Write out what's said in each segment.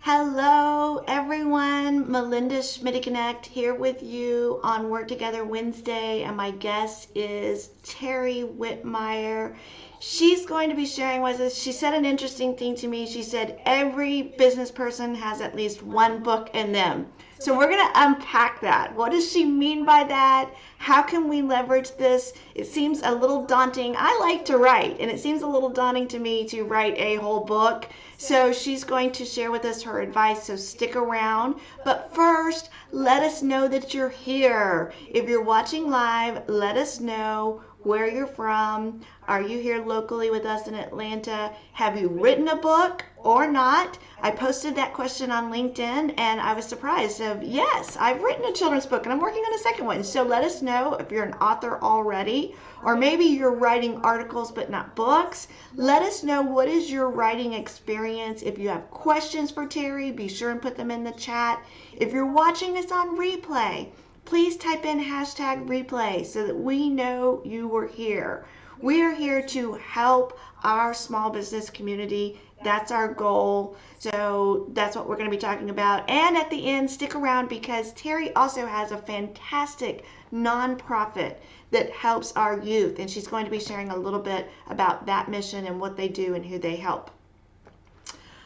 Hello, everyone. Melinda Schmidt here with you on Work Together Wednesday, and my guest is Terry Whitmire. She's going to be sharing with us. She said an interesting thing to me. She said every business person has at least one book in them. So we're going to unpack that. What does she mean by that? How can we leverage this? It seems a little daunting. I like to write, and it seems a little daunting to me to write a whole book. So she's going to share with us her advice, so stick around. But first, let us know that you're here. If you're watching live, let us know where you're from. Are you here locally with us in Atlanta? Have you written a book or not? I posted that question on LinkedIn and I was surprised of yes, I've written a children's book and I'm working on a second one. So let us know if you're an author already, or maybe you're writing articles but not books. Let us know what is your writing experience. If you have questions for Terry, be sure and put them in the chat. If you're watching this on replay, please type in hashtag replay so that we know you were here. We are here to help our small business community. That's our goal. So that's what we're going to be talking about. And at the end, stick around because Terry also has a fantastic nonprofit that helps our youth. And she's going to be sharing a little bit about that mission and what they do and who they help.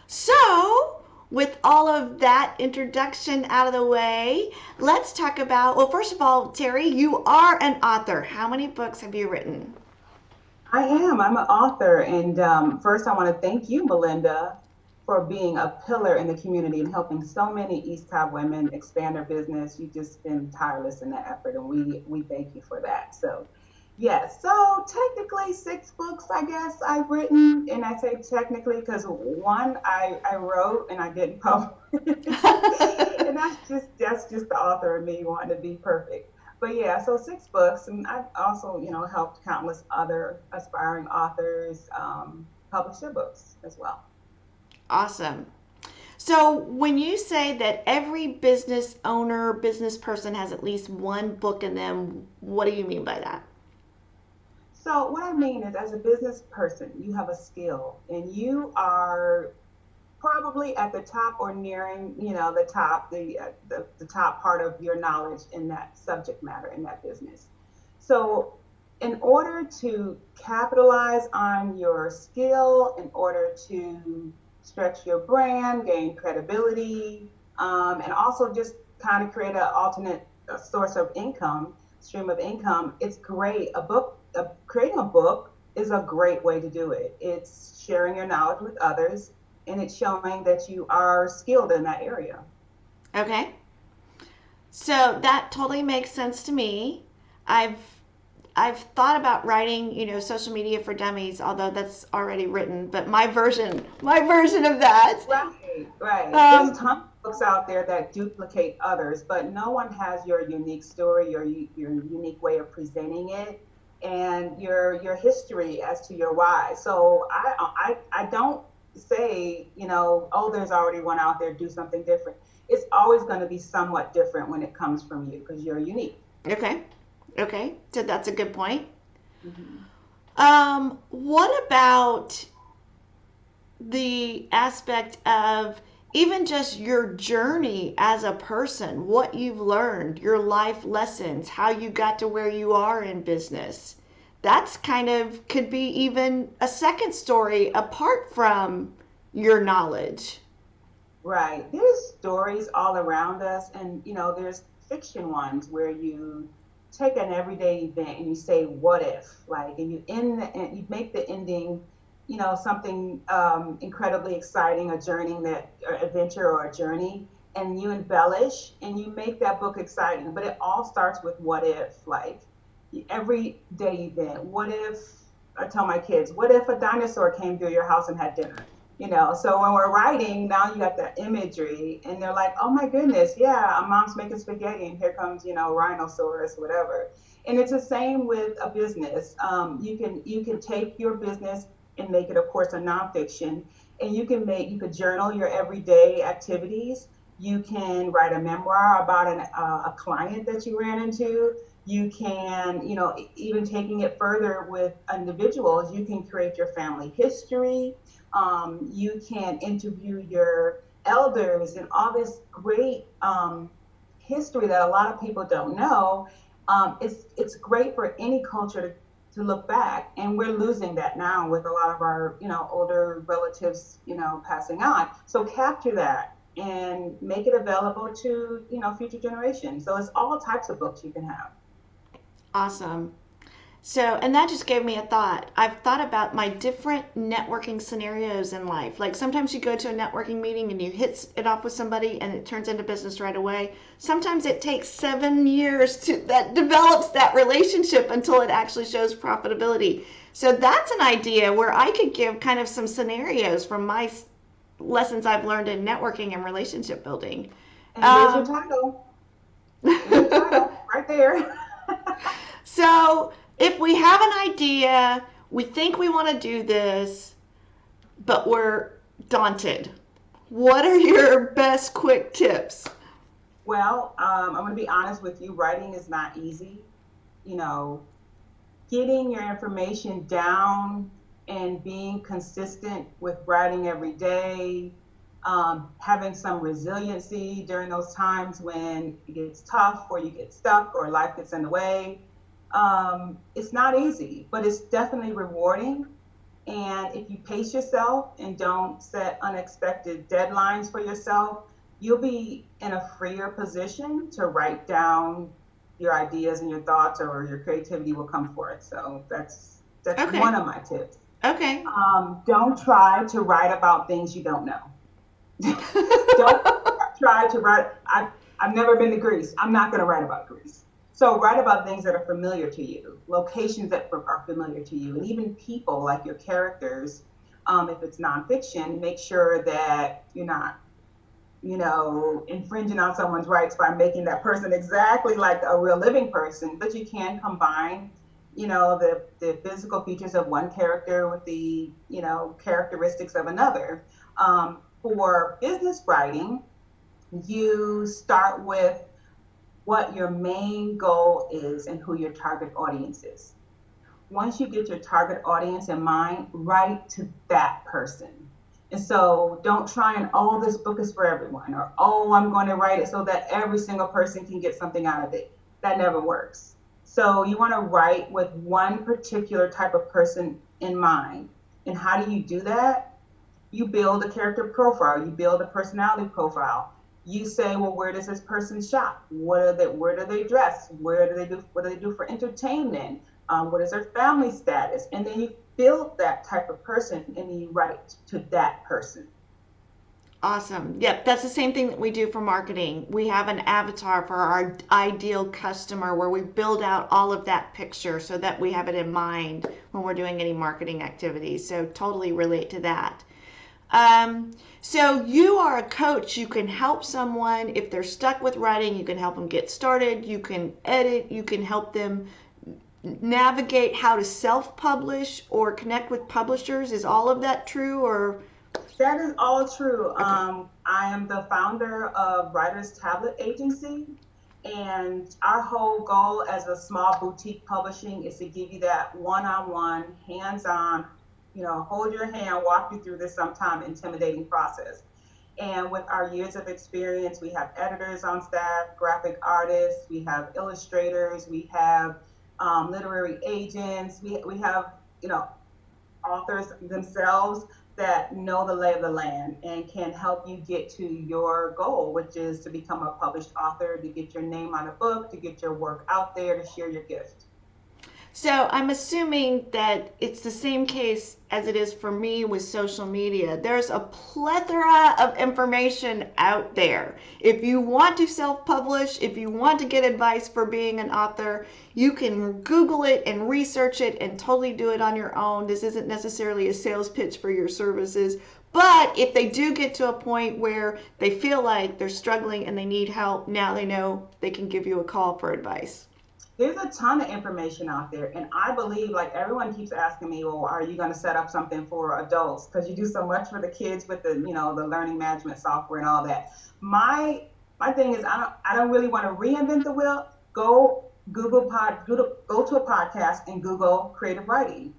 So, with all of that introduction out of the way, let's talk about, well, first of all, Terry, you are an author. How many books have you written? I am. I'm an author. And first, I want to thank you, Melinda, for being a pillar in the community and helping so many East Cobb women expand their business. You've just been tireless in that effort, and we thank you for that. So, yes. So, technically, 6 books, I guess, I've written. And I say technically because one I wrote and I didn't publish. And that's just the author of me wanting to be perfect. But yeah, so 6 books, and I've also, helped countless other aspiring authors publish their books as well. Awesome. So, when you say that every business owner, business person has at least one book in them, what do you mean by that? So what I mean is, as a business person, you have a skill, and you are probably at the top or nearing, the top, the top part of your knowledge in that subject matter in that business. So, in order to capitalize on your skill, in order to stretch your brand, gain credibility, and also just kind of create an alternate source of income, stream of income, it's great. Creating a book is a great way to do it. It's sharing your knowledge with others, and it's showing that you are skilled in that area. Okay. So that totally makes sense to me. I've I've thought about writing, social media for dummies, although that's already written, but my version of that. Right, right. There's Um, tons of books out there that duplicate others, but no one has your unique story, your unique way of presenting it, and your history as to your why. So I don't say, oh, there's already one out there, do something different. It's always going to be somewhat different when it comes from you because you're unique. okay. Okay. So that's a good point. Mhm. What about the aspect of even just your journey as a person, what you've learned, your life lessons, how you got to where you are in business? That's kind of could be even a second story apart from your knowledge. Right. There's stories all around us, and there's fiction ones where you take an everyday event and you say, "What if?" Like, and and you make the ending, something incredibly exciting, a journey that, or adventure or a journey, and you embellish and you make that book exciting. But it all starts with "What if?" Like, everyday event. What if? I tell my kids, "What if a dinosaur came through your house and had dinner?" So when we're writing, now you got the imagery, and they're like, "Oh my goodness, yeah, mom's making spaghetti, and here comes, rhinoceros, whatever." And it's the same with a business. You can take your business and make it, of course, a nonfiction, and you could journal your everyday activities. You can write a memoir about a client that you ran into. You can, even taking it further with individuals, you can create your family history. You can interview elders and all this great history that a lot of people don't know. It's great for any culture to look back, and we're losing that now with a lot of our older relatives passing on. So capture that and make it available to future generations. So it's all types of books you can have. Awesome. So, and that just gave me a thought. I've thought about my different networking scenarios in life. Like sometimes you go to a networking meeting and you hit it off with somebody and it turns into business right away. Sometimes it takes 7 years that develops that relationship until it actually shows profitability. So that's an idea where I could give kind of some scenarios from my lessons I've learned in networking and relationship building. And there's your title. There's your title right there. So if we have an idea, we think we want to do this, but we're daunted, what are your best quick tips? Well, I'm going to be honest with you. Writing is not easy. You know, getting your information down and being consistent with writing every day, having some resiliency during those times when it gets tough or you get stuck or life gets in the way. It's not easy, but it's definitely rewarding. And if you pace yourself and don't set unexpected deadlines for yourself, you'll be in a freer position to write down your ideas and your thoughts, or your creativity will come forth. So that's Okay. one of my tips. Okay. Don't try to write about things you don't know. Don't try to write. I've never been to Greece. I'm not going to write about Greece. So write about things that are familiar to you, locations that are familiar to you, and even people like your characters. If it's nonfiction, make sure that you're not, infringing on someone's rights by making that person exactly like a real living person. But you can combine, the physical features of one character with the, characteristics of another. For business writing, you start with what your main goal is and who your target audience is. Once you get your target audience in mind, write to that person. And so don't try and, oh, this book is for everyone, or, oh, I'm going to write it so that every single person can get something out of it. That never works. So you want to write with one particular type of person in mind. And how do you do that? You build a character profile, you build a personality profile. You say, well, where does this person shop? Where do they dress? What do they do for entertainment? What is their family status? And then you build that type of person and you write to that person. Awesome. Yep, that's the same thing that we do for marketing. We have an avatar for our ideal customer where we build out all of that picture so that we have it in mind when we're doing any marketing activities. So totally relate to that. So you are a coach. You can help someone if they're stuck with writing. You can help them get started. You can edit. You can help them navigate how to self-publish or connect with publishers. Is all of that true, or? That is all true. Okay. I am the founder of Writers Tablet Agency, and our whole goal as a small boutique publishing is to give you that one-on-one, hands-on, hold your hand, walk you through this sometimes intimidating process. And with our years of experience, we have editors on staff, graphic artists, we have illustrators, we have literary agents, we have, authors themselves that know the lay of the land and can help you get to your goal, which is to become a published author, to get your name on a book, to get your work out there, to share your gift. So I'm assuming that it's the same case as it is for me with social media. There's a plethora of information out there. If you want to self-publish, if you want to get advice for being an author, you can Google it and research it and totally do it on your own. This isn't necessarily a sales pitch for your services. But if they do get to a point where they feel like they're struggling and they need help, now they know they can give you a call for advice. There's a ton of information out there, and I believe, like, everyone keeps asking me, well, are you going to set up something for adults, because you do so much for the kids with the the learning management software and all that. My thing is, I don't really want to reinvent the wheel. Go to a podcast and Google creative writing.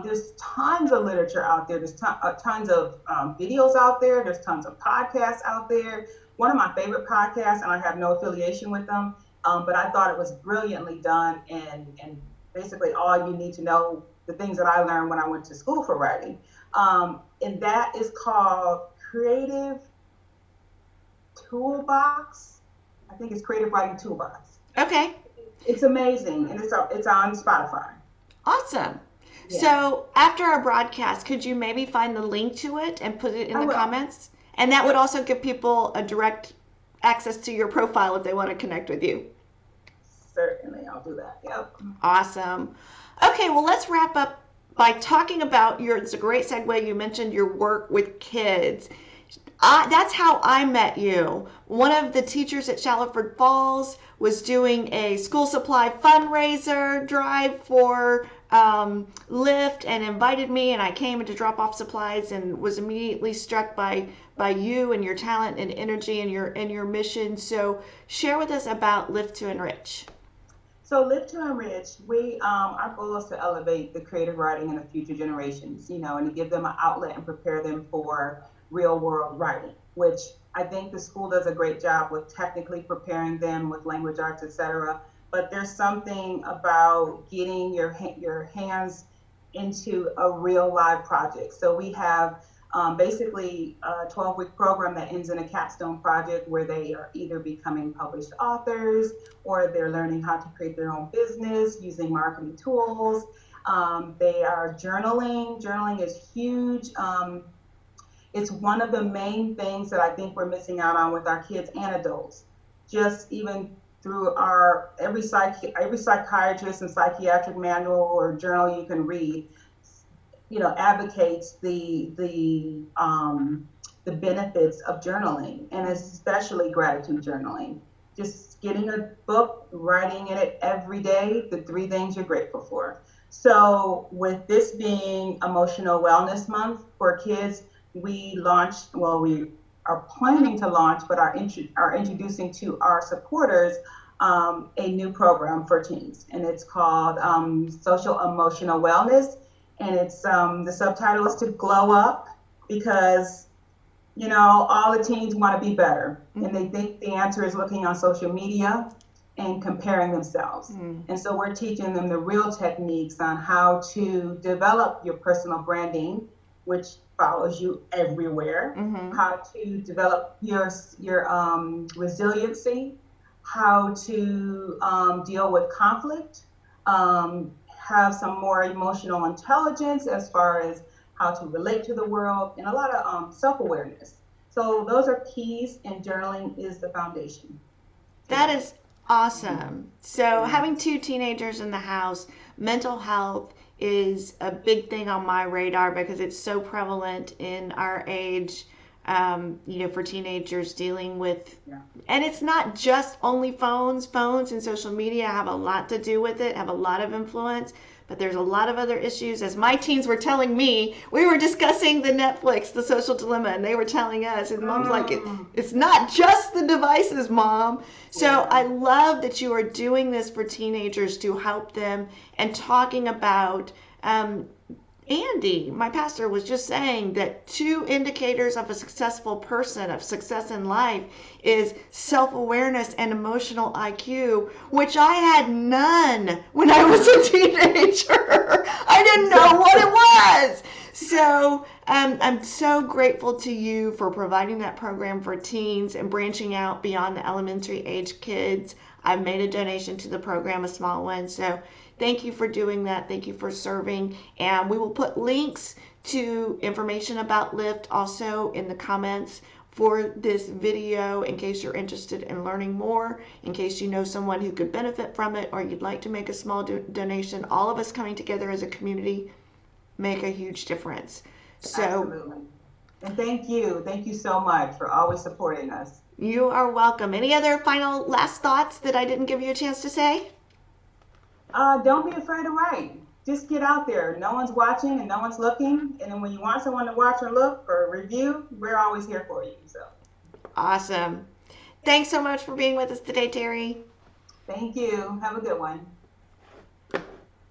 There's tons of literature out there. There's tons of videos out there. There's tons of podcasts out there. One of my favorite podcasts, and I have no affiliation with them, but I thought it was brilliantly done, and basically all you need to know, the things that I learned when I went to school for writing. And that is called Creative Toolbox. I think it's Creative Writing Toolbox. Okay. It's amazing, and it's on Spotify. Awesome. Yeah. So after our broadcast, could you maybe find the link to it and put it in the comments? And that would also give people a direct access to your profile if they want to connect with you. Certainly, I'll do that. Yep. Awesome. Okay, well, let's wrap up by talking about it's a great segue. You mentioned your work with kids. That's how I met you. One of the teachers at Shallowford Falls was doing a school supply fundraiser drive for Lyft and invited me, and I came to drop off supplies and was immediately struck by you and your talent and energy and your mission. So share with us about Lift to Enrich. So Live to Enrich, our goal is to elevate the creative writing in the future generations, and to give them an outlet and prepare them for real world writing, which I think the school does a great job with technically preparing them with language arts, etc. But there's something about getting your hands into a real live project. So we have basically a 12-week program that ends in a capstone project where they are either becoming published authors or they're learning how to create their own business using marketing tools. They are journaling. Journaling is huge. It's one of the main things that I think we're missing out on with our kids and adults. Just even through every psychiatrist and psychiatric manual or journal you can read, advocates the benefits of journaling, and especially gratitude journaling. Just getting a book, writing in it every day, the 3 things you're grateful for. So with this being Emotional Wellness Month for kids, we are planning to launch, but are introducing to our supporters a new program for teens, and it's called Social Emotional Wellness. And it's the subtitle is to glow up, because all the teens want to be better, and they think the answer is looking on social media and comparing themselves. And so we're teaching them the real techniques on how to develop your personal branding, which follows you everywhere, how to develop your resiliency, how to deal with conflict, have some more emotional intelligence as far as how to relate to the world, and a lot of self-awareness. So those are keys, and journaling is the foundation. That is awesome. So having 2 teenagers in the house, mental health is a big thing on my radar because it's so prevalent in our age, for teenagers dealing with, and it's not just only phones and social media have a lot to do with it, have a lot of influence, but there's a lot of other issues. As my teens were telling me, we were discussing the Netflix, The Social Dilemma, and they were telling us, and Mom's like, it's not just the devices, Mom. So I love that you are doing this for teenagers to help them, and talking about, Andy, my pastor, was just saying that 2 indicators of a successful person, of success in life, is self-awareness and emotional IQ, which I had none when I was a teenager. I didn't know what it was. So I'm so grateful to you for providing that program for teens and branching out beyond the elementary age kids. I've made a donation to the program, a small one. So thank you for doing that. Thank you for serving. And we will put links to information about Lyft also in the comments for this video in case you're interested in learning more, in case you know someone who could benefit from it, or you'd like to make a small donation. All of us coming together as a community make a huge difference. So, absolutely. And thank you so much for always supporting us. You are welcome. Any other final last thoughts that I didn't give you a chance to say? Don't be afraid to write. Just get out there. No one's watching and no one's looking. And then when you want someone to watch or look or review, we're always here for you. So awesome. Thanks so much for being with us today, Terry. Thank you. Have a good one.